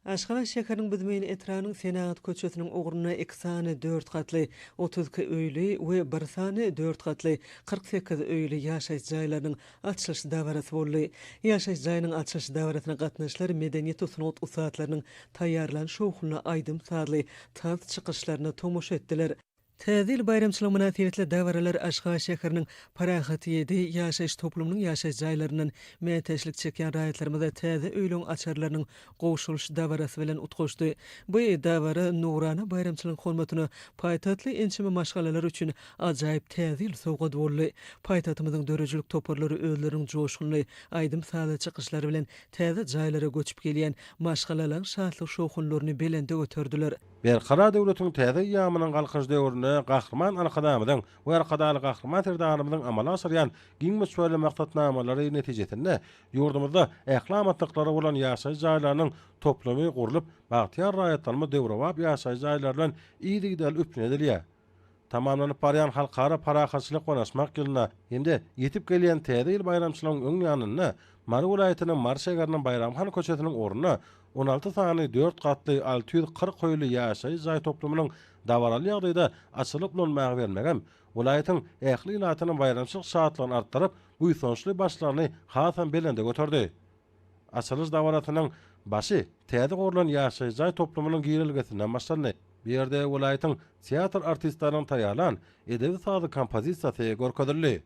Aşgabat şäheriniň bizmeýin etranyň Senat köçesiniň ogruny 2 sany 4 katly 32 öýli we 1 sany 4 katly 48 öýli ýaşaýyş jaýlarynyň açylyş dawarasy boldy. Ýaşaýyş jaýynyň açylyş dawarasyna gatnaşyşlar medeniýet usuny usatlarynyň taýýarlanyş şowhulyna aýdym sadly taz çykyşlaryna tomoşa etdiler. Täzil bayramçylyk münasibetli dawaralar Aşgabat şäheriniň parahaty ýedi, ýaşaýyş toplumynyň ýaşaýyş jaýlaryndan mätäçlik çeken raýatlarymyzda täze öýleň açarlarynyň gowşulyş dawarasy bilen utgaşdy. Bu dawara nurana bayramçylyk hormatyny paýtatly ençime maşgalalar üçin ajaýyp täzil sowgat boldy. Paýtatymyzyň dörejilik toparlary özleriň joşguly aýdym sala çykyşlary bilen täze jaýlara göçüp gelýän maşgalalar şahlyk şowhunlaryny belende götürdüler. Berkara döwletiň täze ýamynyň galkyş döwründe gahryman alkadamyň we arkadaly gahryman terdanymyň amala asyrýan giň müsbet maksatnamalary netijesinde ýurdumyzda ählamatlyklary bolan ýaşaýyş jaýlarynyň toplumy gurulyp bagtyar raýatlarmy döwrewap ýaşaýyş jaýlarynyň ýygy-däl üpün edilýär. Tamamlanyp barýan halkara parahatçylyk gonaşmak ýylyna hemde ýetip gelýän täze ýyl bayramçylygyň öň ýanyna Mary welaýatynyň Mary şäheriniň Bayramhan köçesiniň oruny 16 sany 4 katly 640 öýli ýaşaýyş jaý toplumynyň dawaraly ýagdaýda açylyp bolmagy bermegem, welaýatyň ähli ilatynyň bayramçylyk şahatlygyny artdyryp, bu ýysançly başlaryny hasan belende götürdi. Açylyş dawaratynyň başy täze gorulan ýaşaýyş jaý toplumynyň girilgesinden başlandy. Bir ýerde welaýatyň teatr artistlarynyň taýýarlan edebi sazy kompozisiýasy görkezildi.